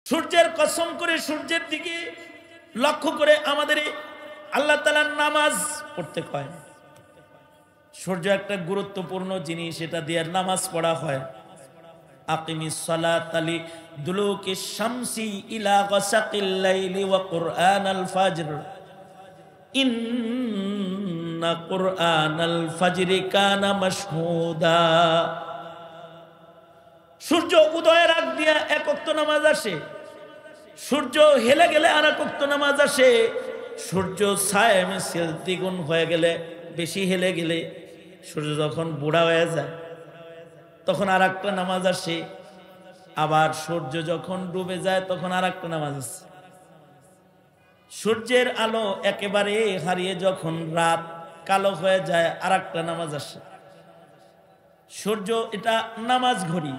সূর্যের কসম করে সূর্যের দিকে লক্ষ্য করে আমাদের আল্লাহ তাআলার নামাজ পড়তে হয়। সূর্য একটা গুরুত্বপূর্ণ জিনিস, এটা দিয়ে নামাজ পড়া হয়। আকিমিস সালাতা লিদুলুকিশ শামসি ইলা গাসাকিল লাইলি ওয়া কুরআনাল ফাজর ইন্না কুরআনাল ফাজরি কানা মাশহুদা। সূর্য উদয়ের আগ দিয়া এক ওয়াক্ত নামাজ আসে, সূর্য হেলে গেলে আর এক ওয়াক্ত নামাজ আসে, সূর্য ছায়া মিছিল দ্বিগুণ হয়ে গেলে, বেশি হেলে গেলে, সূর্য যখন বুড়া হয়ে যায় তখন আর একটা নামাজ আসে, আবার সূর্য যখন ডুবে যায় তখন আর একটা নামাজ আসে। সূর্যের আলো একেবারে হারিয়ে যখন রাত কালো হয়ে যায় আর একটা নামাজ আসে। সূর্য এটা নামাজ ঘড়ি।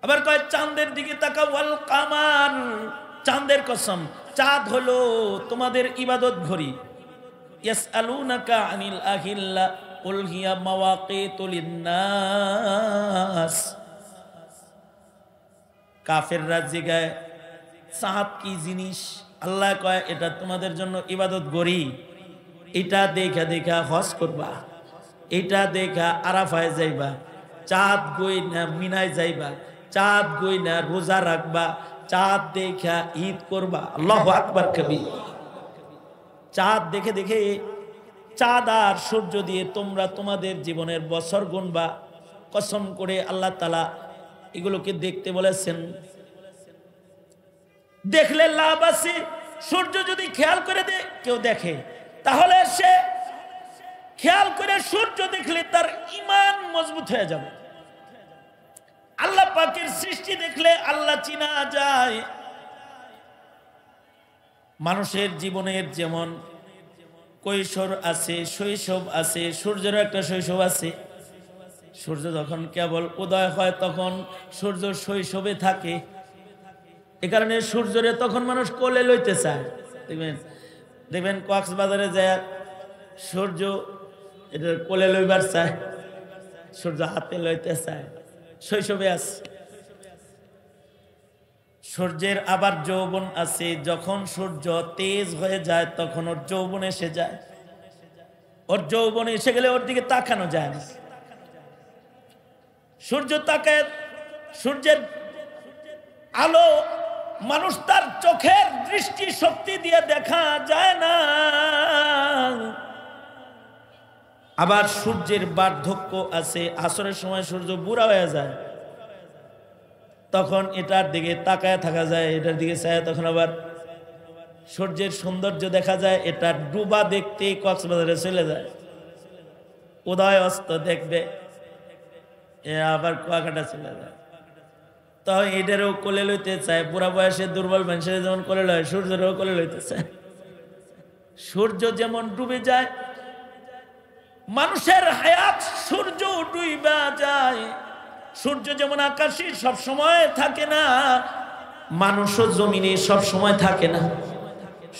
আবার কয় চাঁদের দিকে তাকাও, ওয়াল কামার, চাঁদের কসম, চাঁদ হলো তোমাদের ইবাদত ঘড়ি। ইয়াসআলুনাকা আনিল আহিল্লা কুল হিয়া মাওয়াকিতু লিন্নাস। কাফেররা জিগায় চাঁদ কি জিনিস? আল্লাহ কয় এটা তোমাদের জন্য ইবাদত ঘড়ি। এটা দেখা দেখা হজ করবা, এটা দেখা আরাফায় যাইবা, চাঁদ গই না মিনায় যাইবা, চাঁদ গই না রোজা রাখবা, চাঁদ দেখা ঈদ করবা। আল্লাহু আকবার কবীর। চাঁদ দেখে দেখে, চাঁদ আর সূর্য দিয়ে তোমরা তোমাদের জীবনের বছর গুনবা। কসম করে আল্লাহ তাআলা এগুলোকে দেখতে বলেছেন। দেখলে লাভ আছে। সূর্য যদি খেয়াল করে কেউ দেখে, তাহলে সে খেয়াল করে সূর্য দেখলে তার ঈমান মজবুত হয়ে যাবে। আল্লাহ পাকের সৃষ্টি দেখলে আল্লাহ চিনা যায়। মানুষের জীবনের যেমন কৈশোর আছে, শৈশব আছে, সূর্যেরও একটা শৈশব আছে। সূর্য যখন কেবল উদয় হয় তখন সূর্য শৈশবে থাকে। এ কারণে সূর্যরে তখন মানুষ কোলে লইতে চায়। দেখবেন কক্সবাজারে যায় সূর্য এটা কোলে লইবার চায়, সূর্য হাতে লইতে চায়, শৈশবে আছে। সূর্যের আবার যৌবন আছে। যখন সূর্য তেজ হয়ে যায় তখন ওর যৌবন এসে যায়। ওর যৌবন এসে গেলে ওর দিকে তাকানো যায় না। সূর্য তাকায়, সূর্যের আলো মানুষ তার চোখের দৃষ্টি শক্তি দিয়ে দেখা যায় না। আবার সূর্যের বার্ধক্য আছে। আসরের সময় সূর্য বুড়া হয়ে যায়, তখন এটার দিকে তাকায় থাকা যায়, এটার দিকে চায়, তখন আবার সূর্যের সৌন্দর্য দেখা যায়। এটা ডুবা দেখতে কক্সবাজারে চলে যায়, উদয় অস্ত দেখবে, আবার কুয়াকাটা চলে যায়। তখন এটারও কোলে লইতে চায়। বুড়া বয়সে দুর্বল মানুষের যেমন কোলে লয়, সূর্যেরও কোলে লইতে চায়। সূর্য যেমন ডুবে যায়, মানুষের হায়াত সূর্য ডুইবা যায়। সূর্য যেমন আকাশে সব সময় থাকে না, মানুষও জমিনে সব সময় থাকে না।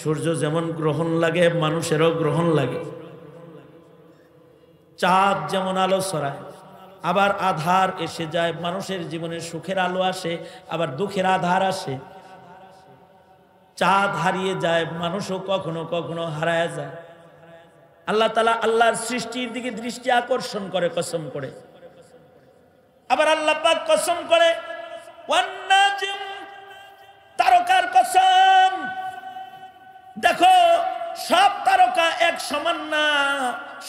সূর্য যেমন গ্রহণ লাগে, মানুষেরও গ্রহণ লাগে। চাঁদ যেমন আলো ছড়ায়, আবার আধার এসে যায়। মানুষের জীবনে সুখের আলো আসে, আবার দুঃখের আধার আসে। চাঁদ হারিয়ে যায়, মানুষও কখনো কখনো হারায় যায়। আল্লাহ তাআলা আল্লাহর সৃষ্টির দিকে দৃষ্টি আকর্ষণ করে কসম করে। আবার আল্লাহ পাক কসম করে ওয়ান নাজম, তারকার কসম। দেখো সব তারকা এক সমান না,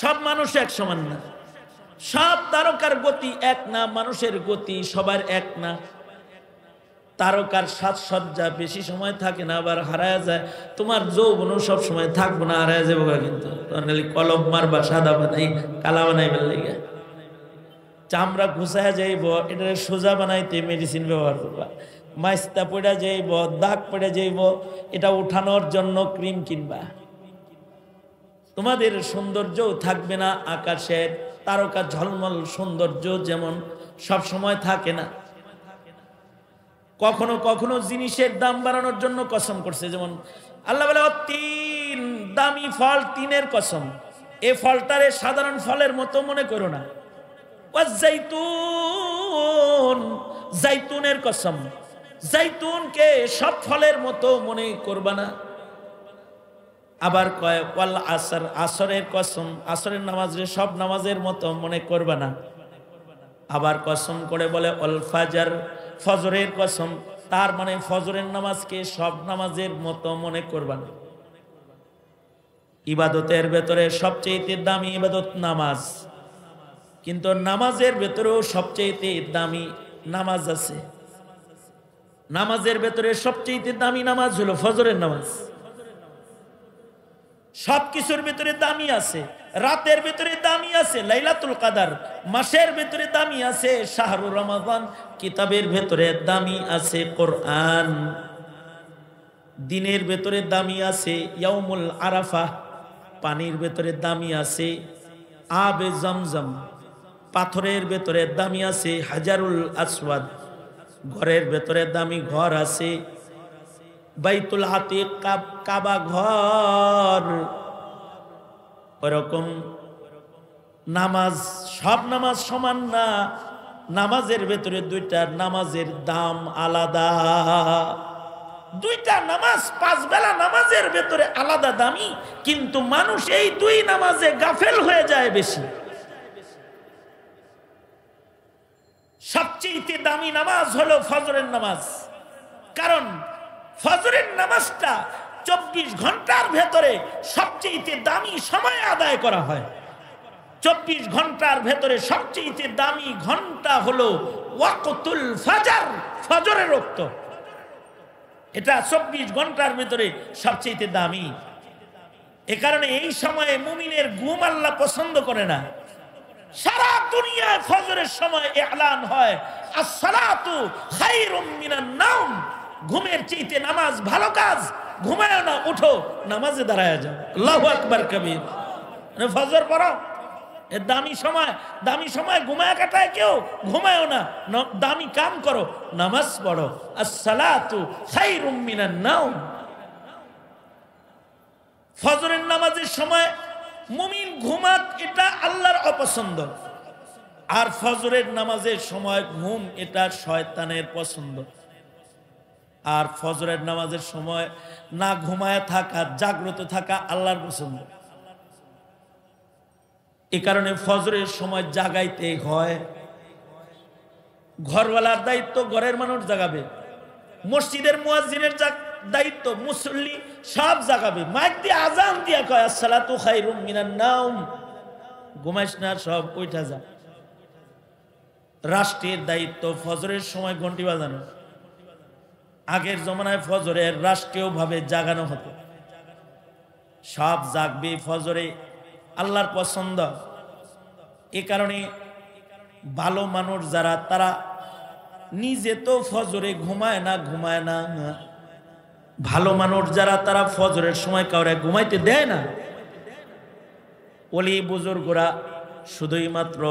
সব মানুষ এক সমান না, সব তারকার গতি এক না, মানুষের গতি সবার এক না। তারকার সাজসজ্জা বেশি সময় থাকে না, আবার হারায় যায়। তোমার যৌবনও সব সময় থাকবো না, হারায় যাবো। কিন্তু কলম মারবা, সাদা বানাই কালা বানাইবার লেগে, চামড়া ঘুষায় যাইব, এটা সোজা বানাইতে মেডিসিন ব্যবহার করবা। মাইস্তা পড়ে যাইব, দাগ পড়ে যাইব, এটা উঠানোর জন্য ক্রিম কিনবা। তোমাদের সৌন্দর্যও থাকবে না। আকাশের তারকা ঝলমল সৌন্দর্য যেমন সব সময় থাকে না। কখনো কখনো জিনিসের দাম বাড়ানোর জন্য কসম করছে। যেমন আল্লাহ বলে তিন, দামি ফল তিনের কসম। এ ফলটারে সাধারণ ফলের মতো মনে করো না। জাইতুন, জাইতুনের কসম। জাইতুনকে সব ফলের মতো মনে করবা না। আবার কয় ওয়াল আসর, আসরের কসম, আসরের নামাজে সব নামাজের মতো মনে করবা না। আবার কসম করে বলে ওয়াল ফাজর, ফজরের কসম, তার মানে ফজরের নামাজকে সব নামাজের মতো মনে করবা না। ইবাদতের ভেতরে সবচেয়ে দামি ইবাদত নামাজ, কিন্তু নামাজের ভেতরেও সবচেয়ে দামি নামাজ আছে। নামাজের ভেতরে সবচেয়ে দামি নামাজ হলো ফজরের নামাজ। সবকিছুর ভেতরে দামি আছে। রাতের ভেতরে দামি আছে লাইলাতুল কদর, মাসের ভেতরে দামি আছে শাহরুর রমাদান, কিতাবের ভেতরে দামি আছে কোরআন, দিনের ভেতরে দামি আছে ইয়াউমুল আরাফা, পানির ভেতরে দামি আছে আবে জমজম, পাথরের ভেতরে দামি আছে হাজারুল আসওয়াদ, ঘরের ভেতরে দামি ঘর আছে বাইতুল আতিক, কাবা ঘর। ওরকম নামাজ, সব নামাজ সমান না। নামাজের ভেতরে দুইটা নামাজের দাম আলাদা। দুইটা নামাজ, 5 বেলা নামাজের ভেতরে আলাদা দামি, কিন্তু মানুষ এই দুই নামাজে গাফেল হয়ে যায় বেশি। সবচেয়ে দামি নামাজ হলো ফজরের নামাজ, কারণ ফজরের নামাজটা 24 ঘন্টার ভেতরে সবচেয়ে দামি সময় আদায় করা হয়। 24 ঘন্টার ভেতরে সবচেয়ে দামি ঘন্টা হলো ওয়াকতুল ফজর, ফজরের ওয়াক্ত। এটা 24 ঘন্টার ভেতরে সবচেয়ে দামি। এ কারণে এই সময়ে মুমিনের ঘুম আল্লাহ পছন্দ করে না। সারা দুনিয়ায় ফজরের সময় এলান হয় আসসালাতু খায়রুম মিনান নাওম, ঘুমের চাইতে নামাজ ভালো কাজ। ঘুমায় না, উঠো নামাজে দাঁড়ায় যাও, আল্লাহু আকবার কবীর। ফজর পড়ো, এর দামি সময়, দামি সময় ঘুমায় কাটায় কেউ, ঘুমায়ও না, দামি কাম করো, নামাজ পড়ো। আসসালাতু খায়রুম মিনান নাওম। ফজরের নামাজের সময় মুমিন ঘুমাক, এটা আল্লাহর অপছন্দ। আর ফজরের নামাজের সময় ঘুম, এটা শয়তানের পছন্দ। আর ফজরের নামাজের সময় না ঘুমায় থাকা, জাগ্রত থাকা আল্লাহর পছন্দ। এ কারণে ফজরের সময় জাগাইতে হয়। ঘরওয়ালার দায়িত্ব ঘরের মানুষ জাগাবে, মসজিদের মুয়াজ্জিনের দায়িত্ব মুসল্লি সব জাগাবে। মাইক দিয়ে আজান দিয়া কয় আসসালাতু খায়রুম মিনান নাওম, ঘুমাইস না, সব উঠা যা। রাষ্ট্রের দায়িত্ব ফজরের সময় ঘন্টি বাজানো। আগের জমানায় ফজরের রাষ্ট্রীয় ভাবে জাগানো হতো, সব জাগবে ফজরে, আল্লাহর পছন্দ। এ কারণে ভালো মানুষ যারা, তারা নিজে তো ফজরে ঘুমায় না, ভালো মানুষ যারা, তারা ফজরের সময় কাউরে ঘুমাইতে দেয় না। ওলি বুজুর্গরা শুধুই মাত্র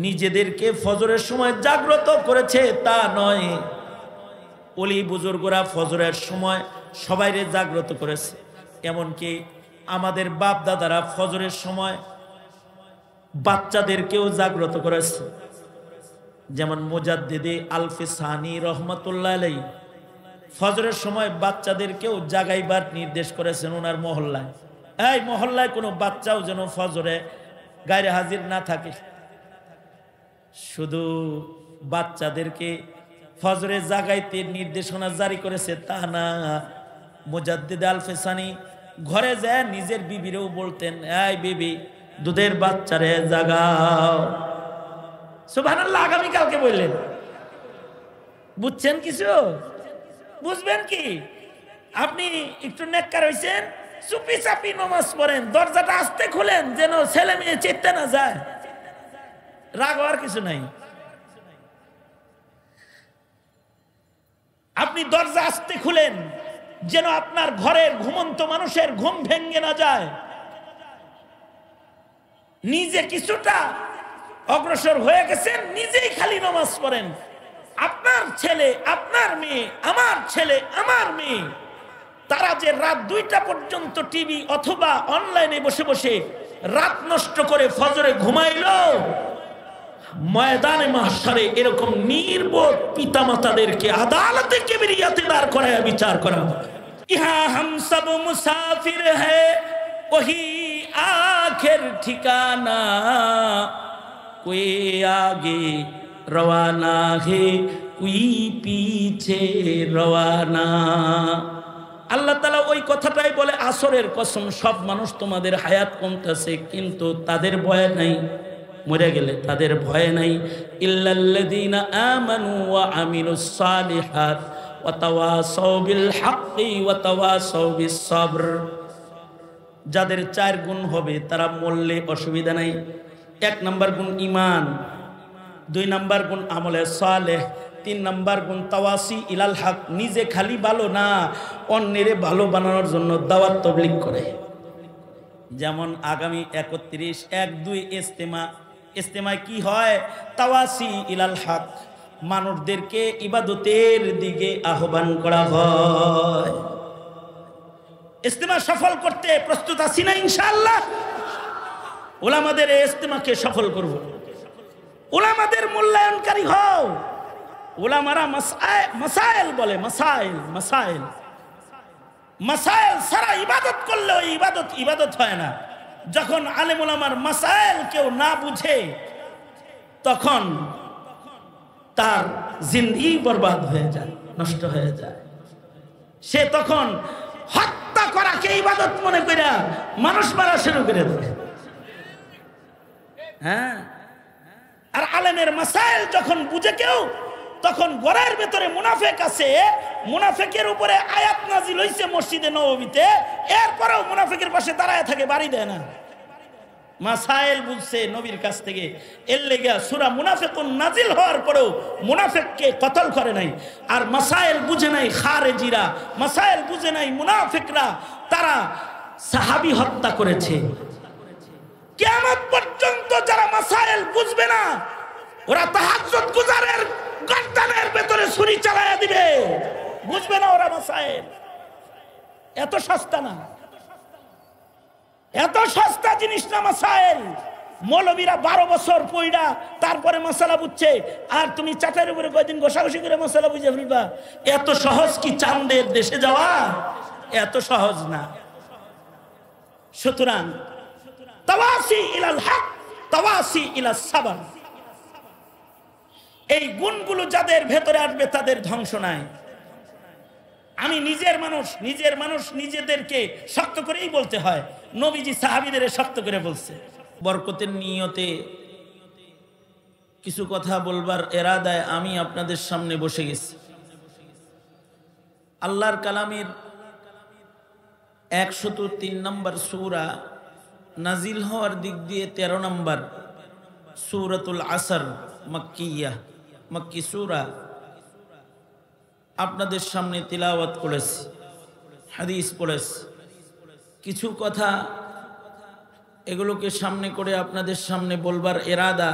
নিজেদেরকে ফজরের সময় জাগ্রত করেছে তা নয়, ওলি বুজুর্গরা ফজরের সময় সবাইরে জাগ্রত করেছে। এমনকি আমাদের বাপ দাদারা ফজরের সময় বাচ্চাদেরকেও জাগ্রত করেছে। যেমন মুজাদ্দিদে আলফে সানি রহমাতুল্লাহ আলাইহি ফজরের সময় বাচ্চাদেরকেও জাগাইবার নির্দেশ করেছেন ওনার মহল্লায়। এই মহল্লায় কোনো বাচ্চাও যেন ফজরে গায়রে হাজির না থাকে। শুধু বাচ্চাদেরকে ফজরে জাগাইতে নির্দেশনা জারি করেছে তা না, মুজাদ্দিদ আলফে সানি ঘরে যায় নিজের বিবিরেও বলতেন, এই বিবি দুধের বাচ্চারে জাগাও। সুবহানাল্লাহ, আগামীকালকে বললেন। বুঝছেন কিছু? বুঝবেন কি? আপনি একটু নেককার হইছেন, চুপি চাপি নামাজ পড়েন, দরজাটা আস্তে খুলেন যেন ছেলে মেয়ে চেতে না যায়। রাগ হওয়ার কিছু নাই। আপনি দরজা আস্তে খুলেন যেন আপনার ঘরের ঘুমন্ত মানুষের ঘুম ভেঙে না যায়। নিজে কিছুটা অগ্রসর হয়ে গেছেন, নিজেই খালি নামাজ পড়েন। আপনার ছেলে, আপনার মেয়ে, আমার ছেলে, আমার মেয়ে, তারা যে রাত 2টা পর্যন্ত টিভি অথবা অনলাইনে বসে বসে রাত নষ্ট করে ফজরে ঘুমাইলো, ময়দানে মাহশারে এরকম নির্বোধ পিতামাতাদেরকে আদালতে কিবরিয়াতে দাঁড় করায় বিচার করা হবে। ইহা হাম সব মুসাফির হ্যায় ওহি আখের ঠিকানা, কোই আগে রওয়ানা হে কোই পিছে রওয়ানা। আল্লাহ তাআলা ওই কথাটাই বলে আসরের কসম, সব মানুষ তোমাদের হায়াত কমতেছে কিন্তু তাদের ভয় নাই, মরে গেলে তাদের ভয় নাই। ইল্লাল্লাযীনা আমানু ওয়া আমিলুস সালিহাত ওয়া তাওয়াসাউ বিল হাক্কি ওয়া তাওয়াসাউ বিস সাবর। যাদের 4 গুণ হবে তারা মরলে অসুবিধা নাই। 1 নাম্বার গুণ ঈমান, 2 নাম্বার গুণ আমলে সালেহ, 3 নাম্বার গুণ তাওয়াসি ইলাল হক, নিজে খালি ভালো না অন্যের ভালো বানানোর জন্য দাওয়াত তাবলীগ করে। যেমন আগামী 31/1/2 ইজতেমায় কি হয়? তাওয়াসি ইলাল হক, মানুষদেরকে ইবাদতের দিকে আহ্বান করা হয়। ইজতেমা সফল করতে প্রস্তুত আছি না ইনশাআল্লাহ? উলামাদের এই ইজতেমাকে সফল করব। উলামাদের মূল্যায়নকারী হও। উলামারা মাসাইল বলে, মাসাইল সারা ইবাদত করলে ওই ইবাদত হয় না। যখন আলেম উলামার মাসাইল কেউ না বুঝে তখন তার জিন্দেগি বরবাদ হয়ে যায়, নষ্ট হয়ে যায়। সে তখন হত্যা করাকে ইবাদত মনে করে মানুষ মারা শুরু করে দেয়। হ্যাঁ, আর আলেমের মাসাইল যখন বুঝে কেউ, তখন ঘরের ভেতরে মুনাফিক আছে, মুনাফিকের উপরে আয়াত নাজিল হইছে মসজিদে নববীতে, এরপরেও মুনাফিকের পাশে দাঁড়ায় থাকে, বাড়ি দেয় না। মাসাইল বুঝছে নবীর কাছ থেকে, এর লেগে সূরা মুনাফিকুন নাজিল হওয়ার পরেও মুনাফিককে কতল করে নাই। আর মাসাইল বুঝে নাই খারেজিরা, মাসাইল বুঝে নাই মুনাফিকরা, তারা সাহাবী হত্যা করেছে। কিয়ামত পর্যন্ত যারা মাসাইল বুঝবে না, ওরা তাহাজ্জুদ গুজারের গর্দানের ভেতরে ছুরি চালায়া দিবে, বুঝবে না ওরা মাসাইল। এত সস্তা না, এত সস্তা জিনিস না মাসাইল। মৌলবীরা 12 বছর পয়রা তারপরে মাসালা বুঝছে, আর তুমি চাটার উপরে কয়দিন ঘষাঘষি করে মাসালা বুঝে ফেলবা। এত সহজ কি চাঁদের দেশে যাওয়া? এত সহজ না। সুতরাং তাওয়াসি ইলাল হক, তাওয়াসি ইলাস সাবর, এই গুণগুলো যাদের ভেতরে আসবে তাদের ধ্বংস নাই। আমি নিজের মানুষ নিজেদেরকে শক্ত করেই বলতে হয়। নবীজি সাহাবীদের শক্ত করে বলছে। বরকতের নিয়তে কিছু কথা বলবার এরাদায় আমি আপনাদের সামনে বসে গেছি। আল্লাহর কালামের 103 নম্বর সূরা নাজিল হওয়ার দিক দিয়ে 13 নম্বর সূরাতুল আসর মক্কি সূরা আপনাদের সামনে তিলাওয়াত করেছি, হাদিস পড়েছি। কিছু কথা এগুলোকে সামনে করে আপনাদের সামনে বলবার এরাদা,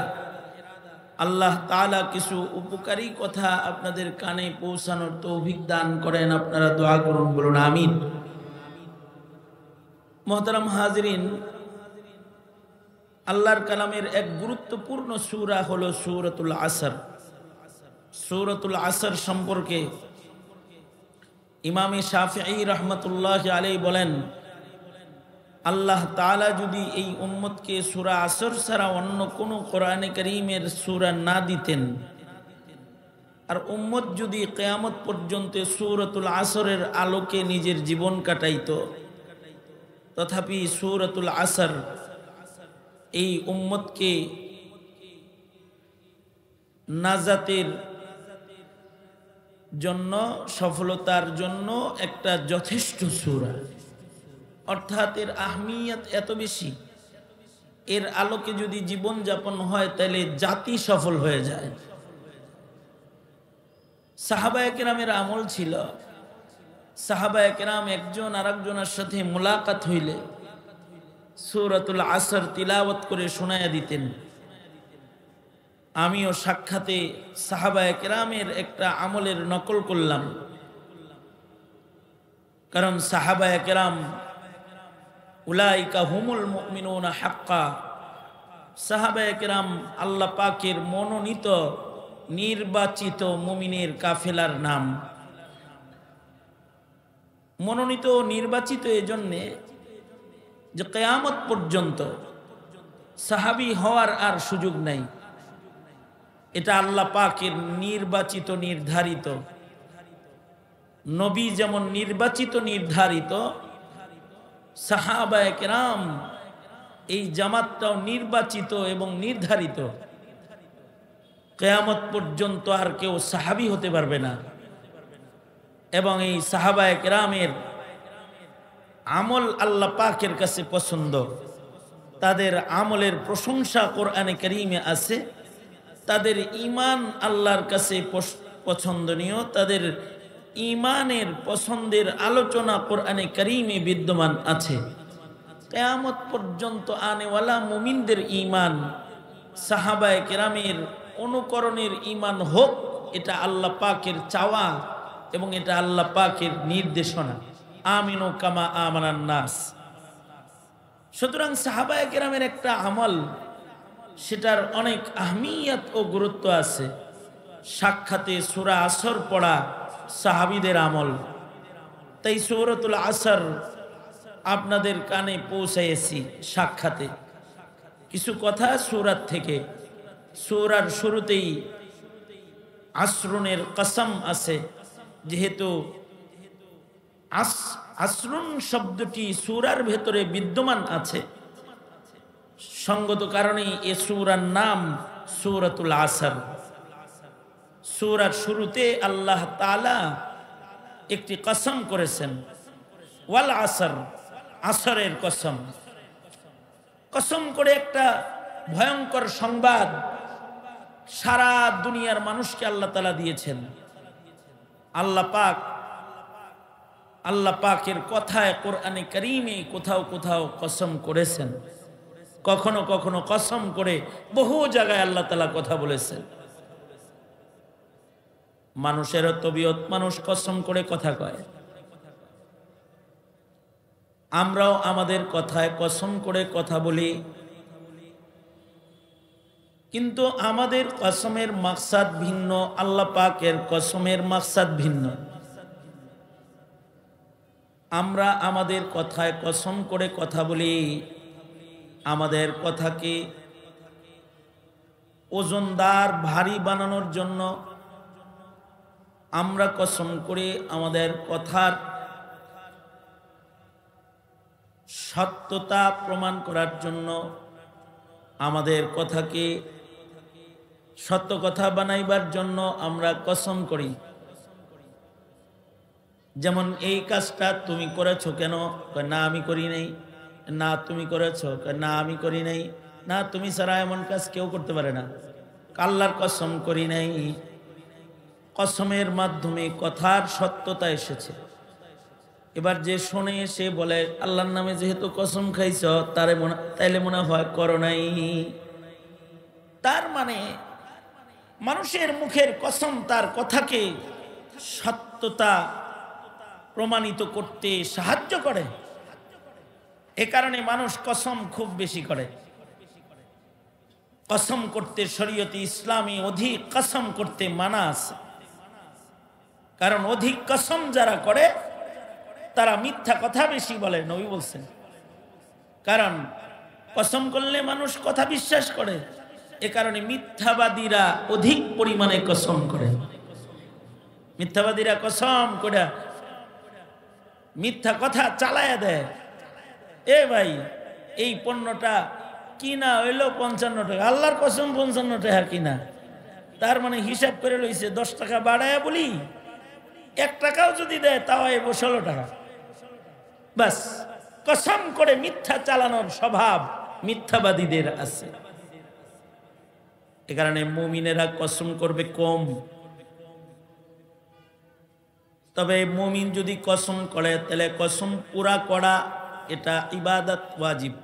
আল্লাহ তাআলা কিছু উপকারী কথা আপনাদের কানে পৌঁছানোর তৌফিক দান করেন। আপনারা দোয়া করুন, বলুন আমিন। মুহতারাম হাজিরিন, আল্লাহর কালামের এক গুরুত্বপূর্ণ সূরা হলো সূরাতুল আসর। সূরাতুল আসর সম্পর্কে ইমাম শাফিঈ রাহমাতুল্লাহি আলাইহি বলেন, আল্লাহ তাআলা যদি এই উম্মতকে সূরা আসর ছাড়া অন্য কোনো কোরআনে কারীমের সূরা না দিতেন, আর উম্মত যদি কিয়ামত পর্যন্ত সূরাতুল আসরের আলোকে নিজের জীবন কাটাইতো, তথাপি সূরাতুল আসর এই উম্মতকে নাজাতের জন্য, সফলতার জন্য একটা যথেষ্ট সূরা। অর্থাৎ এর আহমিয়ত এত বেশি, এর আলোকে যদি জীবন যাপন হয় তাহলে জাতি সফল হয়ে যায়। সাহাবায়ে কেরামের আমল ছিল, সাহাবায়ে কেরাম একজন আরেকজনের সাথে মোলাকাত হইলে সূরাতুল আসর তিলাওয়াত করে শোনায়া দিতেন। আমিও সাক্ষাতে সাহাবায়ে কেরামের একটা আমলের নকল করলাম, কারণ সাহাবায়ে কেরাম উলাইকা হুমুল মুমিনুনা হাক্কা, সাহাবায়ে কেরাম আল্লাহ পাকের মনোনীত নির্বাচিত মুমিনের কাফেলার নাম। মনোনীত নির্বাচিত এজন্যে যে কিয়ামত পর্যন্ত সাহাবী হওয়ার আর সুযোগ নাই। এটা আল্লাহ পাকের নির্বাচিত নির্ধারিত। নবী যেমন নির্বাচিত নির্ধারিত, সাহাবায়ে কেরাম এই জামাতটাও নির্বাচিত এবং নির্ধারিত। কিয়ামত পর্যন্ত আর কেউ সাহাবী হতে পারবে না। এবং এই সাহাবায়ে কেরামের আমল আল্লাহ পাকের কাছে পছন্দ। তাদের আমলের প্রশংসা কোরআনে কারীমে আছে। তাদের ঈমান আল্লাহর কাছে পছন্দনীয়। তাদের ঈমানের পছন্দের আলোচনা কোরআনে কারীমে বিদ্যমান আছে। কিয়ামত পর্যন্ত আনেওয়ালা মুমিনদের ঈমান সাহাবায়ে কেরামের অনুকরণের ঈমান হোক, এটা আল্লাহ পাকের চাওয়া এবং এটা আল্লাহ পাকের নির্দেশনা। আমিনু কামা আমানান নাস। সুতরাং সাহাবায়ে কেরামের একটা আমল, সেটার অনেক আহমিয়ত ও গুরুত্ব আছে। সাক্ষাতে সূরা আসর পড়া সাহাবীদের আমল। তাই সূরাতুল আসর আপনাদের কানে পৌঁছাইছি সাক্ষাতে। কিছু কথা সূরা থেকে। সূরার শুরুতেই আসরুনের কসম আছে। যেহেতু আসরুন শব্দটি সূরার ভেতরে বিদ্যমান আছে, সঙ্গত কারণে এ সূরার নাম সূরাতুল আসর। সূরার শুরুতে আল্লাহ তাআলা একটি কসম করেছেন, ওয়াল আসর, আসরের কসম। কসম করে একটা ভয়ঙ্কর সংবাদ সারা দুনিয়ার মানুষকে আল্লাহ তাআলা দিয়েছেন। আল্লাহ পাকের কথায় কোরআনে কারীমে কোথাও কোথাও কসম করেছেন, কখনো কখনো কসম করে বহু জায়গায় আল্লাহ তাআলা কথা বলেছেন। মানুষের তবিয়ত, মানুষ কসম করে কথা কয়। আমরাও আমাদের কথায় কসম করে কথা বলি, কিন্তু আমাদের কসমের মাকসাদ ভিন্ন, আল্লাহ পাকের কসমের মাকসাদ ভিন্ন। আমরা আমাদের কথায় কসম করে কথা বলি, আমাদের কথাকে ওজনদার ভারী বানানোর জন্য। আমরা কসম করে আমাদের কথার সত্যতা প্রমাণ করার জন্য, আমাদের কথাকে সত্য কথা বানাইবার জন্য আমরা কসম করি। যেমন এই কাজটা তুমি করেছো কেন? না আমি করি নাই। না তুমি করেছো? না আমি করি নাই। না তুমি ছাড়া এমন কাজ কেউ করতে পারে না। আল্লাহর কসম করি নাই। কসমের মাধ্যমে কথার সত্যতা এসেছে। এবার যে শোনে সে বলে আল্লাহর নামে যেহেতু কসম খাইছ তাইলে মনে হয় করো নাই। তার মানে মানুষের মুখের কসম তার কথাকে সত্যতা প্রমাণিত করতে সাহায্য করে। এ কারণে মানুষ কসম খুব বেশি করে। কসম করতে শরীয়তে ইসলামী অধিক কসম করতে মানা আছে। কারণ অধিক কসম যারা করে তারা মিথ্যা কথা বেশি বলে, নবী বলছেন। কারণ কসম করলে মানুষ কথা বিশ্বাস করে। এ কারণে মিথ্যাবাদীরা অধিক পরিমাণে কসম করে। মিথ্যাবাদীরা কসম করে মিথ্যা কথা চালায়া দেয়। এ ভাই, এই পণ্যটা কিনা হইলো 55 টাকা, আল্লাহর কসম 55 টাকা কিনা। তার মানে হিসাব করে লইছে 10 টাকা বাড়ায়া বলি, 1 টাকাও যদি দেয় তাও এব 16 টাকা। বাস, কসম করে মিথ্যা চালানোর স্বভাব মিথ্যাবাদীদের আছে। এ কারণে মুমিনেরা কসম করবে কম। তবে মুমিন যদি কসম করে তাহলে কসম পুরা করা এটা ইবাদত ওয়াজিব।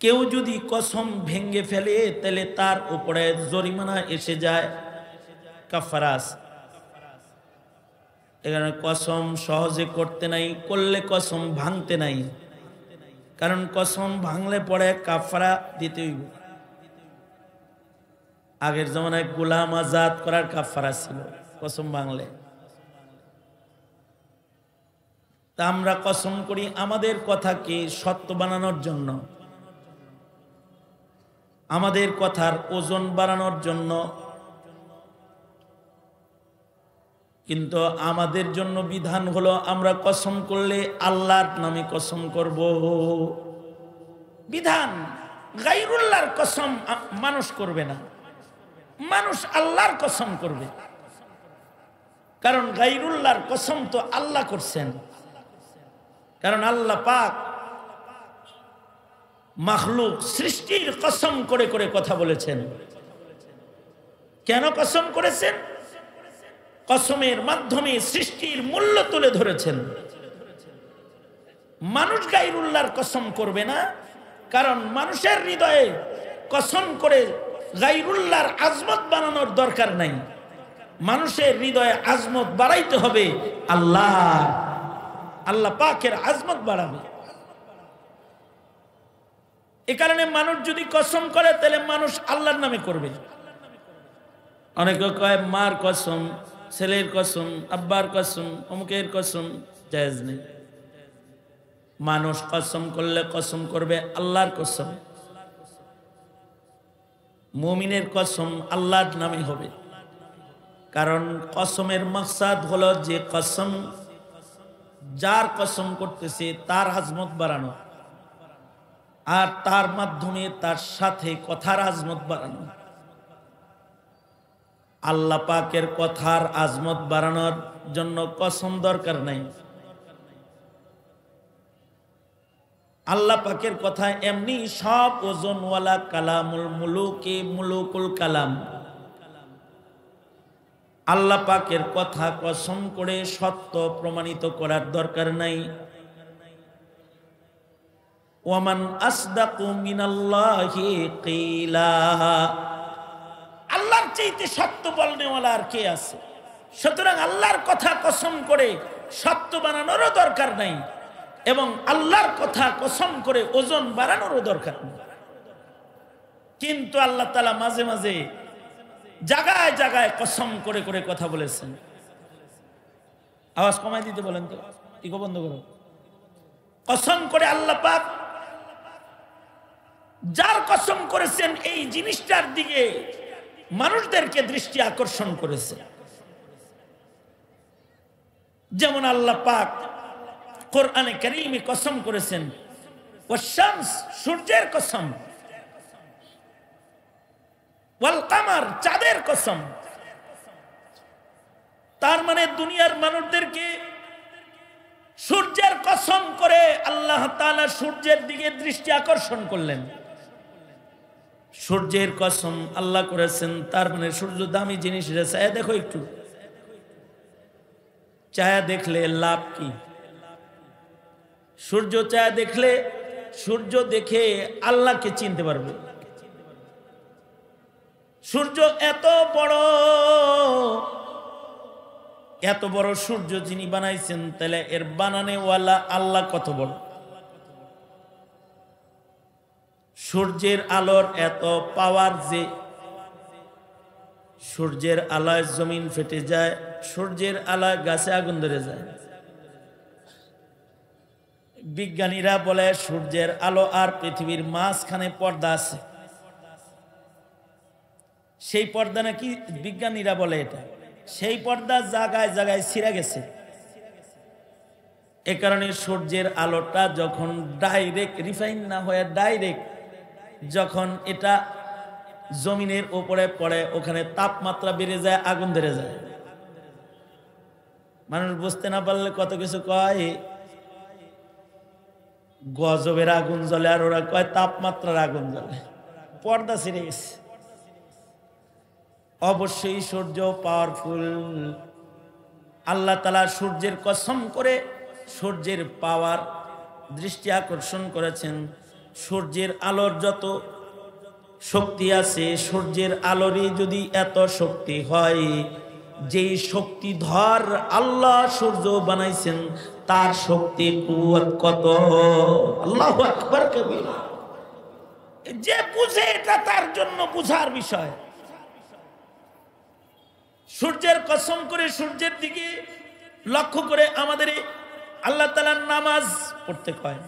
কেউ যদি কসম ভেঙে ফেলে তাহলে তার উপরে জরিমানা এসে যায়, কাফারাস। এখানে কসম সহজে করতে নাই, করলে কসম ভাঙতে নাই। কারণ কসম ভাঙলে পরে কাফারা দিতে হইব। আগের জমানায় গোলাম আজাদ করার কাফারা ছিল কসম ভাঙলে। তা আমরা কসম করি আমাদের কথাকে সত্য বানানোর জন্য, আমাদের কথার ওজন বাড়ানোর জন্য। কিন্তু আমাদের জন্য বিধান হলো আমরা কসম করলে আল্লাহর নামে কসম করব। বিধান গায়রুল্লাহর কসম মানুষ করবে না, মানুষ আল্লাহর কসম করবে। কারণ গায়রুল্লাহর কসম তো আল্লাহ করছেন। কারণ আল্লাহ পাক মাখলুক সৃষ্টির কসম করে করে কথা বলেছেন। কেন কসম করেছেন? কসমের মাধ্যমে সৃষ্টির মূল্য তুলে ধরেছেন। মানুষ গায়রুল্লাহর কসম করবে না, কারণ মানুষের হৃদয়ে কসম করে গায়রুল্লাহর আজমত বানানোর দরকার নাই। মানুষের হৃদয়ে আজমত বাড়াইতে হবে আল্লাহ, আল্লাহ পাকের আজমত বাড়াবে। এ কারণে মানুষ যদি কসম করে তাহলে মানুষ আল্লাহর নামে করবে। অনেকে কয় মার কসম, ছেলের কসম, আব্বার কসম, অমুকের কসম, জায়েজ নেই। মানুষ কসম করলে কসম করবে আল্লাহর কসম। মুমিনের কসম আল্লাহর নামে হবে। কারণ কসমের মাকসাদ হলো যে কসম, যার কসম করতেছে তার আজমত বাড়ানো, আর তার মাধ্যমে তার সাথে কথার আজমত বাড়ানো। আল্লাহ পাকের কথার আজমত বাড়ানোর জন্য কসম দরকার নাই। আল্লাহ পাকের কথা এমনি সব ওজনওয়ালা কালামুল মুলুকে মুলুকুল কালাম। আল্লাহ পাকের কথা কসম করে সত্য প্রমাণিত করার দরকার নাই। ওয়ামান আসদাকু মিনাল্লাহি কিলা, আল্লাহর চাইতে সত্য বলনেওয়ালা আর কে আছে? সুতরাং আল্লাহর কথা কসম করে সত্য বানানোরও দরকার নাই, এবং আল্লাহর কথা কসম করে ওজন বাড়ানোরও দরকার নেই। কিন্তু আল্লাহ তাআলা মাঝে মাঝে জায়গায় জায়গায় কসম করে করে কথা বলেছেন। আওয়াজ কমাই দিতে বলেন তো, ইকো বন্ধ করো। কসম করে আল্লাহ পাক যার কসম করেছেন এই জিনিসটার দিকে মানুষদেরকে দৃষ্টি আকর্ষণ করেছে। যেমন আল্লাহ পাক কোরআনে কারীমে কসম করেছেন ওয়াশ-শামস, সূর্যের কসম, ওয়াল কামার, চাঁদের কসম। তার মানে দুনিয়ার মানুষদেরকে সূর্যের কসম করে আল্লাহ তাআলা সূর্যের দিকে দৃষ্টি আকর্ষণ করলেন। সূর্যের কসম আল্লাহ করেছেন, তার মানে সূর্য দামি জিনিস। চায়া দেখো একটু, চায়া দেখলে লাভ কি? সূর্য চায়া দেখলে, সূর্য দেখে আল্লাহকে চিনতে পারবে। সূর্য এত বড় সূর্য যিনি বানাইছেন, তাহলে এর বানানেওয়ালা আল্লাহ কত বড়। সূর্যের আলোর এত পাওয়ার যে সূর্যের আলোয় জমিন ফেটে যায়, সূর্যের আলোয় গাছে আগুন ধরে যায়। বিজ্ঞানীরা বলে সূর্যের আলো আর পৃথিবীর মাঝখানে পর্দা আছে। সেই পর্দা নাকি বিজ্ঞানীরা বলে এটা, সেই পর্দা জায়গায় জায়গায় ছিঁড়ে গেছে। এ কারণে সূর্যের আলোটা যখন ডাইরেক্ট, রিফাইন না হয়ে ডাইরেক্ট যখন এটা জমিনের উপরে পড়ে, ওখানে তাপমাত্রা বেড়ে যায়, আগুন ধরে যায়। মানুষ বুঝতে না পারলে কত কিছু কয় গজবের আগুন জ্বলে, আর ওরা কয় তাপমাত্রার আগুন জ্বলে। পর্দা ছিঁড়ে গেছে। অবশ্যই সূর্য পাওয়ারফুল। আল্লাহ তাআলা সূর্যের কসম করে সূর্যের পাওয়ার দৃষ্টি আকর্ষণ করেছেন। সূর্যের আলোর যত শক্তি আছে, সূর্যের আলোরই যদি এত শক্তি হয়, যেই শক্তিধর আল্লাহ সূর্য বানাইছেন, তার শক্তি কুওয়াত কত। আল্লাহু আকবার কবীরা। যে বুঝে এটা তার জন্য বুঝার বিষয়। সূর্যের কসম করে সূর্যের দিকে লক্ষ্য করে আমাদের আল্লাহ তাআলার নামাজ পড়তে কয়।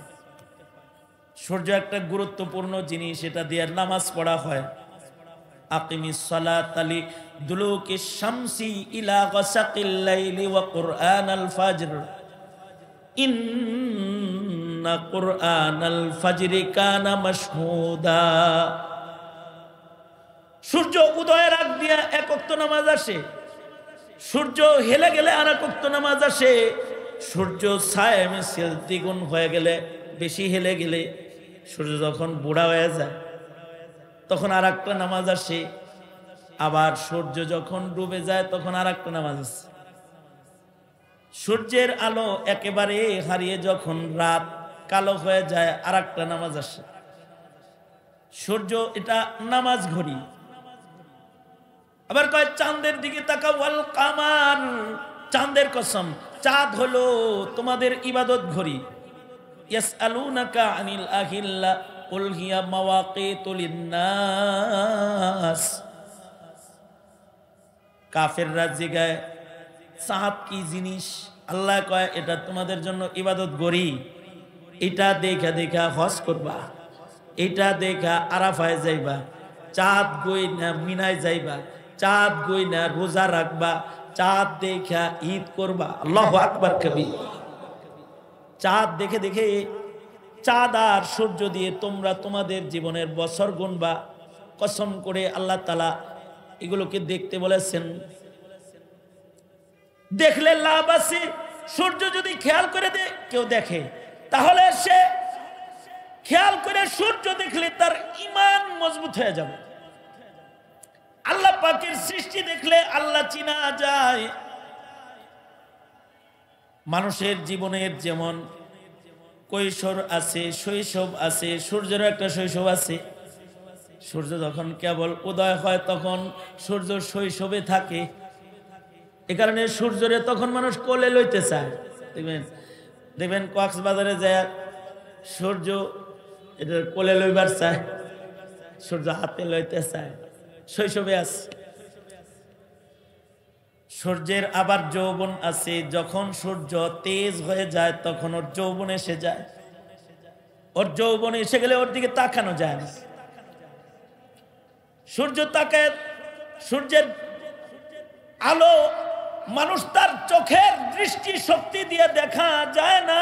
সূর্য একটা গুরুত্বপূর্ণ জিনিস, এটা দিয়ে নামাজ পড়া হয়। আকিমিস সালাতা লিদুলুকিশ শামসি ইলা গাসাকিল লাইলি ওয়া কুরআনাল ফাজর ইন্না কুরআনাল ফাজরি কানা মাশহুদা। সূর্য উদয়ের আগ দিয়া এক ওয়াক্ত নামাজ আসে, সূর্য হেলে গেলে আর এক ওয়াক্ত নামাজ আসে, সূর্য ছায়া মিছিল দ্বিগুণ হয়ে গেলে, বেশি হেলে গেলে, সূর্য যখন বুড়া হয়ে যায় তখন আর একটা নামাজ আসে। আবার সূর্য যখন ডুবে যায় তখন আর একটা নামাজ আসে। সূর্যের আলো একেবারে হারিয়ে যখন রাত কালো হয়ে যায় আর একটা নামাজ আসে। সূর্য এটা নামাজ ঘড়ি। আবার কয় চাঁদের দিকে তাকাও, ওয়াল কামার, চাঁদের কসম, চাঁদ হলো তোমাদের ইবাদত ঘড়ি। ইয়াসআলুনাকা আনিল আহিল্লা কুল হিয়া মাওয়াকিতু লিন্নাস। কাফেররা জিগায় চাঁদ কি জিনিস? আল্লাহ কয় এটা তোমাদের জন্য ইবাদত ঘড়ি। এটা দেখা দেখা হজ করবা, এটা দেখা আরাফায় যাইবা, চাঁদ গই না মিনায় যাইবা, চাঁদ গই না রোজা রাখবা, চাঁদ দেখা ঈদ করবা। আল্লাহু আকবার কবীর। চাঁদ দেখে দেখে, চাঁদ আর সূর্য দিয়ে তোমরা তোমাদের জীবনের বছর গুনবা। কসম করে আল্লাহ তাআলা এগুলোকে দেখতে বলেছেন। দেখলে লাভ আছে। সূর্য যদি খেয়াল করে কেউ দেখে, তাহলে সে খেয়াল করে সূর্য দেখলে তার ঈমান মজবুত হয়ে যাবে। আল্লাহ পাকের সৃষ্টি দেখলে আল্লাহ চিনা যায়। মানুষের জীবনের যেমন কৈশোর আছে, শৈশব আছে, সূর্যেরও একটা শৈশব আছে। সূর্য যখন কেবল উদয় হয় তখন সূর্য শৈশবে থাকে। এ কারণে সূর্যরে তখন মানুষ কোলে লইতে চায়। দেখবেন কক্সবাজারে যায় সূর্য এটা কোলে লইবার চায়, সূর্য হাতে লইতে চায়, শৈশবে আছে। সূর্যের আবার যৌবন আছে। যখন সূর্য তেজ হয়ে যায় তখন ওর যৌবন এসে যায়। ওর যৌবন এসে গেলে ওর দিকে তাকানো যায় না। সূর্য তাকায়, সূর্যের আলো মানুষ তার চোখের দৃষ্টি শক্তি দিয়ে দেখা যায় না।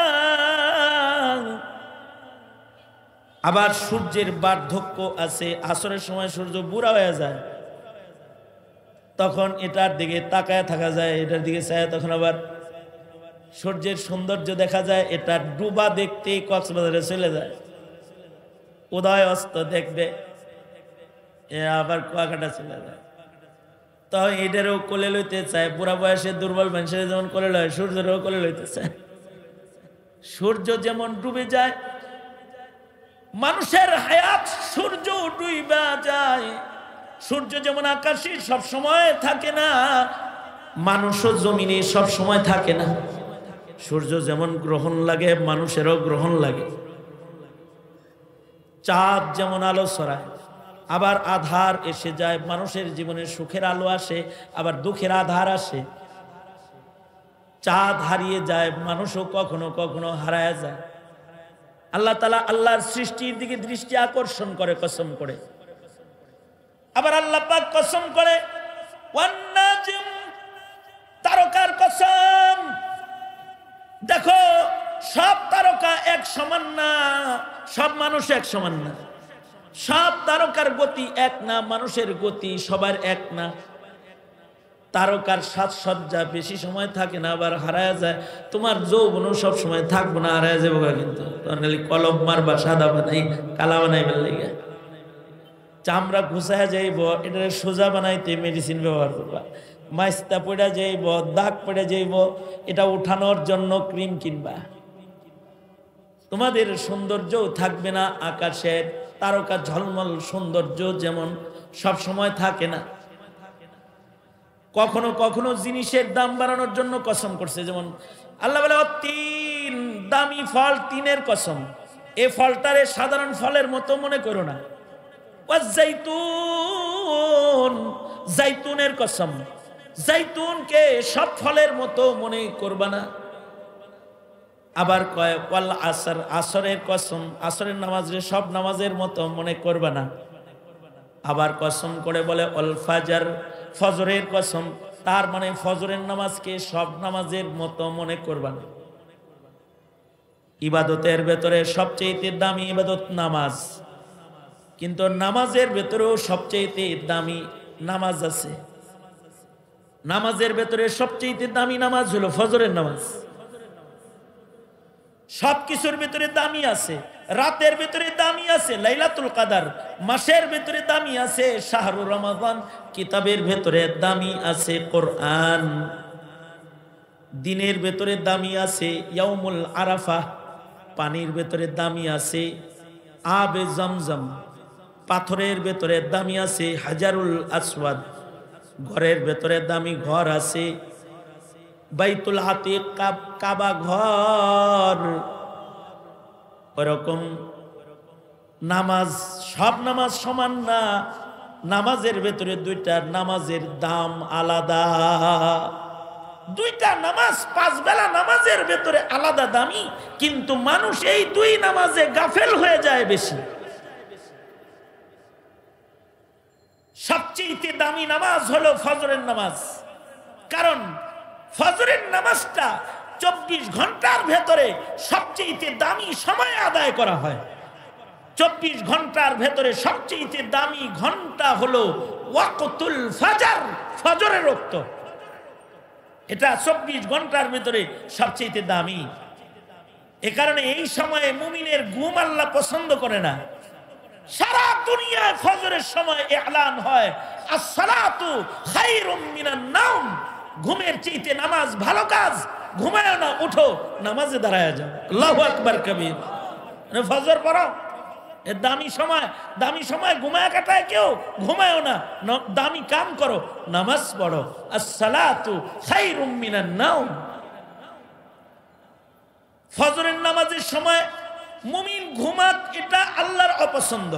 আবার সূর্যের বার্ধক্য আছে। আসরের সময় সূর্য বুড়া হয়ে যায়, তখন এটার দিকে তাকায় থাকা যায়, এটার দিকে চায়, তখন আবার সূর্যের সৌন্দর্য দেখা যায়। এটা ডুবা দেখতে কক্সবাজারে চলে যায়, উদয় অস্ত দেখবে, আবার কুয়াকাটা চলে যায়। তখন এটারও কোলে লইতে চায়। বুড়া বয়সে দুর্বল মানুষের যেমন কোলে লয়, সূর্যেরও কোলে লইতে চায়। সূর্য যেমন ডুবে যায়, মানুষের হায়াত সূর্য ডুইবা যায়। সূর্য যেমন আকাশে সব সময় থাকে না, মানুষও জমিনে সব সময় থাকে না। সূর্য যেমন গ্রহণ লাগে, মানুষেরও গ্রহণ লাগে। চাঁদ যেমন আলো ছড়ায়, আবার আধার এসে যায়। মানুষের জীবনে সুখের আলো আসে, আবার দুঃখের আধার আসে। চাঁদ হারিয়ে যায়, মানুষও কখনো কখনো হারায় যায়। আল্লাহ তাআলা আল্লাহর সৃষ্টির দিকে দৃষ্টি আকর্ষণ করে কসম করে। আবার আল্লাহ পাক কসম করে ওয়ান নাজম, তারকার কসম। দেখো সব তারকা এক সমান না, সব মানুষ এক সমান না, সব তারকার গতি এক না, মানুষের গতি সবার এক না। তারকার সাজসজ্জা বেশি সময় থাকে না, আবার হারায় যায়। তোমার যৌবনও সব সময় থাকবো না, হারায় যাবো। কিন্তু খালি কলম মারবা, সাদা বানাই কালা বানাইবার লেগে, চামড়া ঘুষায় যাইব, এটা সোজা বানাইতে মেডিসিন ব্যবহার করবা। মাইস্তা পড়ে যাইব, দাগ পড়ে যাইব, এটা উঠানোর জন্য ক্রিম কিনবা। তোমাদের সৌন্দর্যও থাকবে না। আকাশের তারকা ঝলমল সৌন্দর্য যেমন সব সময় থাকে না। কখনো কখনো জিনিসের দাম বাড়ানোর জন্য কসম করছে। যেমন আল্লাহ বলে তিন, দামি ফল, তিনের কসম। এ ফলটারে সাধারণ ফলের মতো মনে করো না। জাইতুন, জাইতুনের কসম, জাইতুনকে সব ফলের মতো মনে করবা না। আবার কয় ওয়াল আসর, আসরের কসম, আসরের নামাজের সব নামাজের মতো মনে করবা না। আবার কসম করে বলে ওয়াল ফাজর, ফজরের কসম, তার মানে ফজরের নামাজকে সব নামাজের মতো মনে করবা না। ইবাদতের ভেতরে সবচেয়ে দামি ইবাদত নামাজ, কিন্তু নামাজের ভেতরেও সবচেয়ে দামি নামাজ আছে। নামাজের ভেতরে সবচেয়ে দামি নামাজ হলো ফজরের নামাজ। সবকিছুর ভেতরে দামি আছে। রাতের ভেতরে দামি আছে লাইলাতুল কদর, মাসের ভেতরে দামি আছে শাহরুর রমাদান, কিতাবের ভেতরে দামি আছে কোরআন, দিনের ভেতরে দামি আছে ইয়াউমুল আরাফা, পানির ভেতরে দামি আছে আবে জমজম, পাথরের ভেতরে দামি আছে হাজারুল আসওয়াদ, ঘরের ভেতরে দামি ঘর আছে বাইতুল আতিক, কাবা ঘর। ওরকম নামাজ, সব নামাজ সমান না। নামাজের ভেতরে দুইটা নামাজের দাম আলাদা। দুইটা নামাজ, পাঁচ বেলা নামাজের ভেতরে আলাদা দামি, কিন্তু মানুষ এই দুই নামাজে গাফেল হয়ে যায় বেশি। সবচেয়ে দামি নামাজ হলো ফজরের নামাজ, কারণ ফজরের নামাজটা 24 ঘন্টার ভেতরে সবচেয়ে দামি সময় আদায় করা হয়। 24 ঘন্টার ভেতরে সবচেয়ে দামি ঘন্টা হলো ওয়াকতুল ফজর, ফজরের ওয়াক্ত। এটা 24 ঘন্টার ভেতরে সবচেয়ে দামি। এ কারণে এই সময়ে মুমিনের ঘুম আল্লাহ পছন্দ করে না। সারা দুনিয়ায় ফজরের সময় এলান হয় আসসালাতু খায়রুম মিনান নাওম, ঘুমের চাইতে নামাজ ভালো কাজ। ঘুমায় না, উঠো নামাজে দাঁড়ায় যাও, আল্লাহু আকবার কবীর। ফজর পড়ো, এর দামি সময়, দামি সময় ঘুমায় কাটায় কেউ? ঘুমায়ও না, দামি কাম করো, নামাজ পড়ো। আসসালাতু খায়রুম মিনান নাওম। ফজরের নামাজের সময় মুমিন ঘুমাক, এটা আল্লাহর অপছন্দ।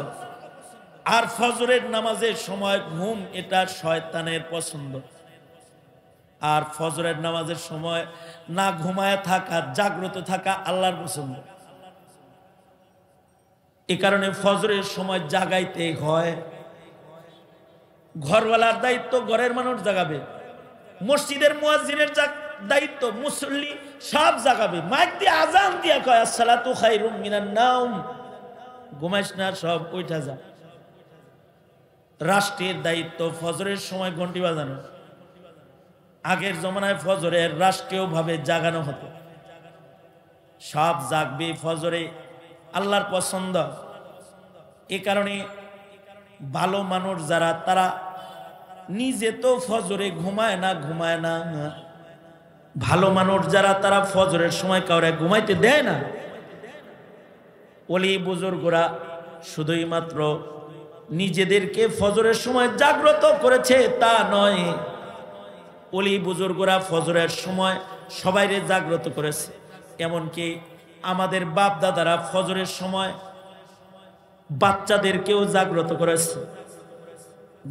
আর ফজরের নামাজের সময় ঘুম, এটা শয়তানের পছন্দ। আর ফজরের নামাজের সময় না ঘুমায় থাকা, জাগ্রত থাকা আল্লাহর পছন্দ। এ কারণে ফজরের সময় জাগাইতে হয়। ঘরওয়ালার দায়িত্ব ঘরের মানুষ জাগাবে, মসজিদের মুয়াজ্জিনের দায়িত্ব মুসল্লি সব জাগাবে। মাইক দিয়ে আজান দিয়া কয় আসসালাতু খায়রুম মিনান নাওম, ঘুমাইস না, সব উঠা যা। রাষ্ট্রের দায়িত্ব ফজরের সময় ঘন্টি বাজানো। আগের জমানায় ফজরের রাষ্ট্রীয় ভাবে জাগানো হতো, সব জাগবে ফজরে, আল্লাহর পছন্দ। এ কারণে ভালো মানুষ যারা, তারা নিজে তো ফজরে ঘুমায় না, ভালো মানুষ যারা, তারা ফজরের সময় কাউরে ঘুমাইতে দেয় না। ওলি বুজুর্গরা শুধুই মাত্র নিজেদেরকে ফজরের সময় জাগ্রত করেছে তা নয়, ওলি বুজুর্গরা ফজরের সময় সবাইরে জাগ্রত করেছে। এমনকি আমাদের বাপ দাদারা ফজরের সময় বাচ্চাদেরকেও জাগ্রত করেছে।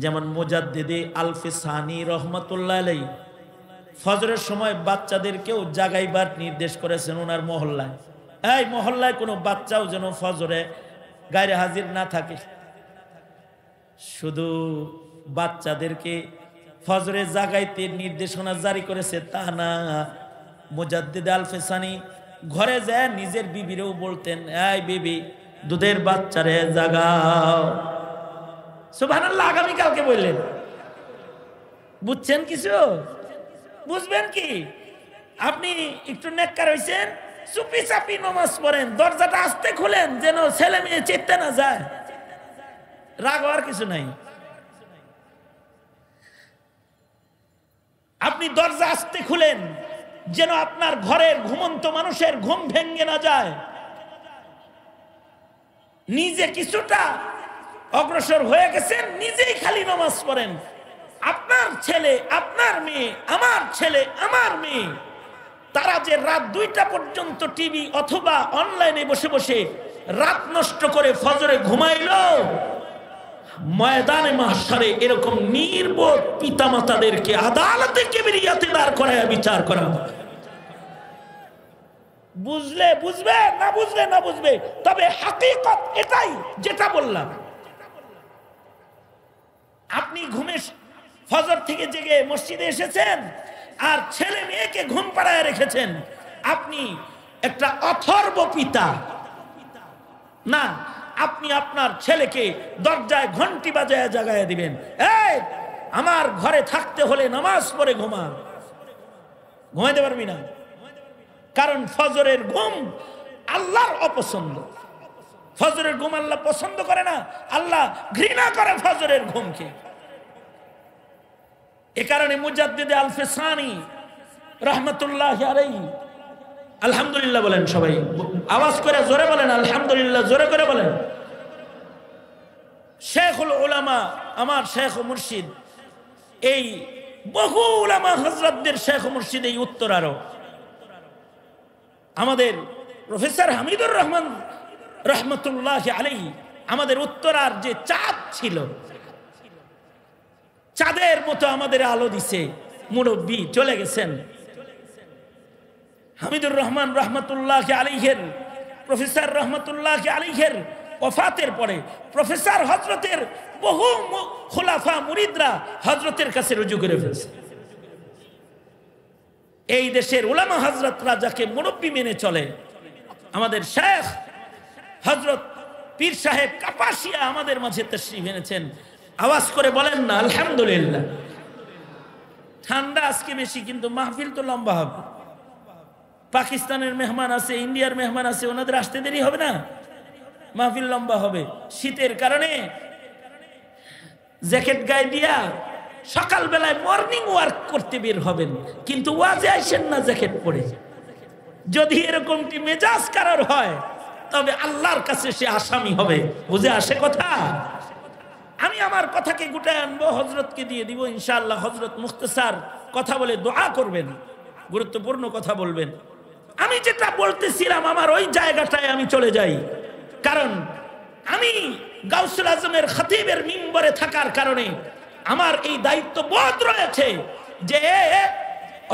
যেমন মুজাদ্দিদে আলফে সানি রহমতুল্লাহ আলাইহি ফজরের সময় বাচ্চাদেরকেও জাগাইবার নির্দেশ করেছেন ওনার মহল্লায়। এই মহল্লায় কোনো বাচ্চাও যেন ফজরে গায়রে হাজির না থাকে। শুধু বাচ্চাদেরকে ফজরে জাগাইতে নির্দেশনা জারি করেছে তা না, মুজাদ্দিদ আলফে সানি ঘরে যায় নিজের বিবিরেও বলতেন, এই বিবি দুধের বাচ্চারে জাগাও। সুবহানাল্লাহ, আগামীকালকে বললেন। বুঝছেন কিছু? বুঝবেন কি? আপনি একটু নেককার হইছেন, চুপি চাপি নামাজ পড়েন, দরজাটা আস্তে খুলেন যেন ছেলে মেয়ে চেতে না যায়। রাগ হওয়ার কিছু নাই। আপনি দরজা আস্তে খুলেন যেন আপনার ঘরের ঘুমন্ত মানুষের ঘুম ভেঙে না যায়। নিজে কিছুটা অগ্রসর হয়ে গেছেন, নিজেই খালি নামাজ পড়েন। আপনার ছেলে, আপনার মেয়ে, আমার ছেলে, আমার মেয়ে তারা যে রাত 2টা পর্যন্ত টিভি অথবা অনলাইনে বসে বসে রাত নষ্ট করে ফজরে ঘুমাইলো, ময়দানে মাহশারে এরকম নির্বোধ পিতামাতাদেরকে আদালতে কিবরিয়াতে দাঁড় করায় বিচার করা। বুঝলে বুঝবে, না বুঝলে না বুঝবে, তবে হাকিকত এটাই যেটা বললাম। আপনি ঘুমে ফজর থেকে জেগে মসজিদে এসেছেন আর ছেলে মেয়েকে ঘুম পাড়ায় রেখেছেন, আপনি একটা অথর্ব পিতা না। আপনি আপনার ছেলেকে দরজায় ঘন্টি বাজায় জাগায় দিবেন, এই আমার ঘরে থাকতে হলে নামাজ পড়ে ঘুমা। ঘুমাইতে পারবি না, কারণ ফজরের ঘুম আল্লাহর অপছন্দ। ফজরের ঘুম আল্লাহ পছন্দ করে না, আল্লাহ ঘৃণা করে ফজরের ঘুমকে। এ কারণে মুজাদ্দিদে আল ফিসানি রাহমাতুল্লাহ আলাইহি, আলহামদুলিল্লাহ বলেন সবাই, আওয়াজ করে জোরে বলেন আলহামদুলিল্লাহ, জোরে করে বলেন। শেখুল উলামা, আমার শেখ ও মুর্শিদ, এই বহু উলামা হযরতদের শেখ ও মুর্শিদ এই উত্তরারও আমাদের প্রফেসর হামিদুর রহমান রহমতুল্লাহ আলাইহি আমাদের উত্তরার যে চাঁদ ছিল, চাঁদের মতো আমাদের আলো দিছে। মুরব্বী চলে গেছেন, হামিদুর রহমান রহমতুল্লাহ আলাইহির, প্রফেসর রহমতুল্লাহ আলাইহির ওফাতের পরে প্রফেসর হযরতের বহু খুলাফা মুরিদরা হযরতের কাছে রুজু করে ফেলছে। এই দেশের উলামা হযরতরা যাকে মুরব্বী মেনে চলে, আমাদের শেখ হযরত পীর সাহেব কাপাসিয়া আমাদের মাঝে তাশরীফ এনেছেন। আওয়াজ করে বলেন না আলহামদুলিল্লাহ। ঠান্ডা আজকে বেশি, কিন্তু মাহফিল তো লম্বা হবে। পাকিস্তানের মেহমান আছে, ইন্ডিয়ার মেহমান আছে, ওনাদের আসতে দেরি হবে না, মাহফিল লম্বা হবে। শীতের কারণে জ্যাকেট গায়ে দিয়া সকাল বেলায় মর্নিং ওয়ার্ক করতে বের হবেন, কিন্তু ওয়াজে আইসেন না জ্যাকেট পরে। যদি এরকমটি মেজাজ কারোর হয়, তবে আল্লাহর কাছে সে আসামি হবে। বুঝে আসে কথা? আমি আমার কথাকে গুটায় আনবো, হযরতকে দিয়ে দিব ইনশাআল্লাহ। হযরত মুখতাসার কথা বলে দোয়া করবেন, গুরুত্বপূর্ণ কথা বলবেন। আমি যেটা বলতেছিলাম, আমার ওই জায়গাটায় আমি চলে যাই, কারণ আমি গাউসুল আজমের খতিবের মিম্বরে থাকার কারণে আমার এই দায়িত্ব বোধ রয়েছে যে,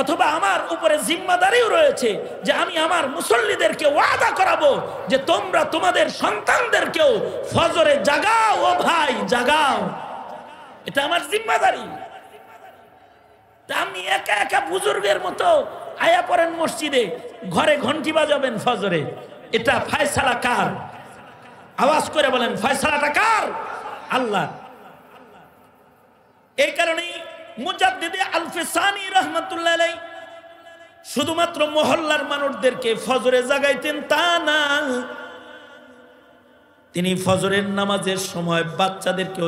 অথবা আমার উপরে জিম্মাদারিও রয়েছে যে আমি আমার মুসল্লিদেরকে ওয়াদা করাবো যে তোমরা তোমাদের সন্তানদেরকেও ফজরে জাগাও। ও ভাই জাগাও, এটা আমার জিম্মাদারি। আপনি একা একা বুজুর্গের মতো আয়া পড়েন মসজিদে, ঘরে ঘন্টি বাজাবেন ফজরে, এটা ফয়সালা কার? আওয়াজ করে বলেন, ফয়সালাটা কার? আল্লাহ। এই কারণেই মুজাদ্দিদে আল ফিসানি রাহমাতুল্লাহ আলাইহি শুধুমাত্র মহল্লার মানুষদেরকে ফজরে জাগাইতেন তা না, তিনি ফজরের নামাজের সময় বাচ্চাদেরকে